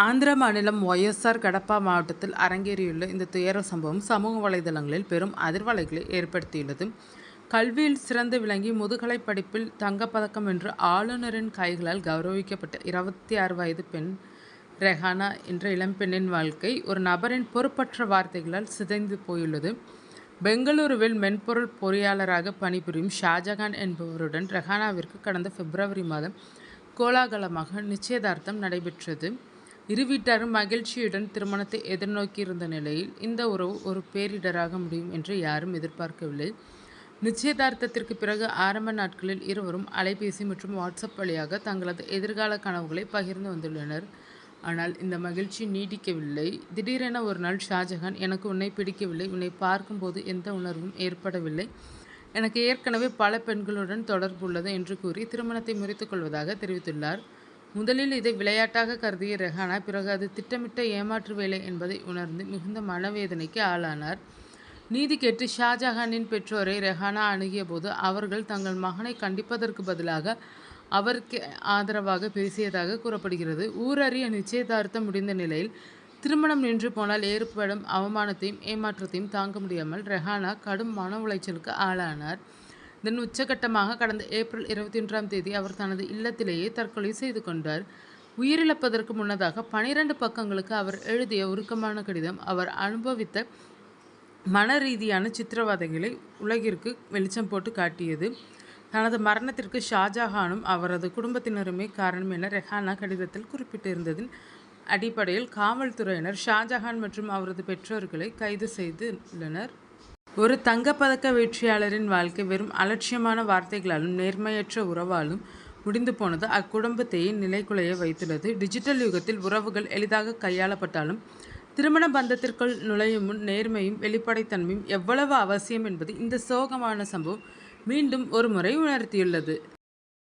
ஆந்திர மாநிலம் ஒய்எஸ்ஆர் கடப்பா மாவட்டத்தில் அரங்கேறியுள்ள இந்த துயர சம்பவம் சமூக வலைதளங்களில் பெரும் அதிர்வலைகளை ஏற்படுத்தியுள்ளது. கல்வியில் சிறந்து விளங்கி முதுகலை படிப்பில் தங்கப்பதக்கம் வென்று ஆளுநரின் கைகளால் கௌரவிக்கப்பட்ட 26 வயது பெண் ரெஹானா என்ற இளம்பெண்ணின் வாழ்க்கை ஒரு நபரின் பொறுப்பற்ற வார்த்தைகளால் சிதைந்து போயுள்ளது. பெங்களூருவில் மென்பொருள் பொறியாளராக பணிபுரியும் ஷாஜகான் என்பவருடன் ரெஹானாவிற்கு கடந்த பிப்ரவரி மாதம் கோலாகலமாக நிச்சயதார்த்தம் நடைபெற்றது. இரு வீட்டாரும் மகிழ்ச்சியுடன் திருமணத்தை எதிர்நோக்கியிருந்த நிலையில் இந்த உறவு ஒரு பேரிடராக முடியும் என்று யாரும் எதிர்பார்க்கவில்லை. நிச்சயதார்த்தத்திற்கு பிறகு ஆரம்ப நாட்களில் இருவரும் அலைபேசி மற்றும் வாட்ஸ்அப் வழியாக தங்களது எதிர்கால கனவுகளை பகிர்ந்து வந்துள்ளனர். ஆனால் இந்த மகிழ்ச்சி நீடிக்கவில்லை. திடீரென ஒரு நாள் ஷாஜகான், எனக்கு உன்னை பிடிக்கவில்லை, உன்னை பார்க்கும்போது எந்த உணர்வும் ஏற்படவில்லை, எனக்கு ஏற்கனவே பல பெண்களுடன் தொடர்பு உள்ளது என்று கூறி திருமணத்தை முறித்துக் கொள்வதாக தெரிவித்துள்ளார். முதலில் இதை விளையாட்டாக கருதிய ரெஹானா பிறகு அது திட்டமிட்ட ஏமாற்று வேலை என்பதை உணர்ந்து மிகுந்த மனவேதனைக்கு ஆளானார். நீதி கேட்டு ஷாஜகானின் பெற்றோரை ரெஹானா அணுகிய போது அவர்கள் தங்கள் மகனை கண்டிப்பதற்கு பதிலாக அவருக்கு ஆதரவாக பேசியதாக கூறப்படுகிறது. ஊரறிய நிச்சயதார்த்தம் முடிந்த நிலையில் திருமணம் நின்று போனால் ஏற்படும் அவமானத்தையும் ஏமாற்றத்தையும் தாங்க முடியாமல் ரெஹானா கடும் மன உளைச்சலுக்கு ஆளானார். இதன் உச்சகட்டமாக கடந்த ஏப்ரல் 21ஆம் தேதி அவர் தனது இல்லத்திலேயே தற்கொலை செய்து கொண்டார். உயிரிழப்பதற்கு முன்னதாக 12 பக்கங்களுக்கு அவர் எழுதிய உருக்கமான கடிதம் அவர் அனுபவித்த மன ரீதியான சித்திரவதைகளை உலகிற்கு வெளிச்சம் போட்டு காட்டியது. தனது மரணத்திற்கு ஷாஜகானும் அவரது குடும்பத்தினருமே காரணம் என ரெஹானா கடிதத்தில் குறிப்பிட்டிருந்ததின் அடிப்படையில் காவல்துறையினர் ஷாஜகான் மற்றும் அவரது பெற்றோர்களை கைது செய்துள்ளனர். ஒரு தங்கப்பதக்க வெற்றியாளரின் வாழ்க்கை வெறும் அலட்சியமான வார்த்தைகளாலும் நேர்மையற்ற உறவாலும் முடிந்து போனது அக்குடும்பத்தையே நிலைகுலைய வைத்துள்ளது. டிஜிட்டல் யுகத்தில் உறவுகள் எளிதாக கையாளப்பட்டாலும் திருமண பந்தத்திற்குள் நுழையும் முன் நேர்மையும் வெளிப்படைத்தன்மையும் எவ்வளவு அவசியம் என்பது இந்த சோகமான சம்பவம் மீண்டும் ஒரு முறை உணர்த்தியுள்ளது.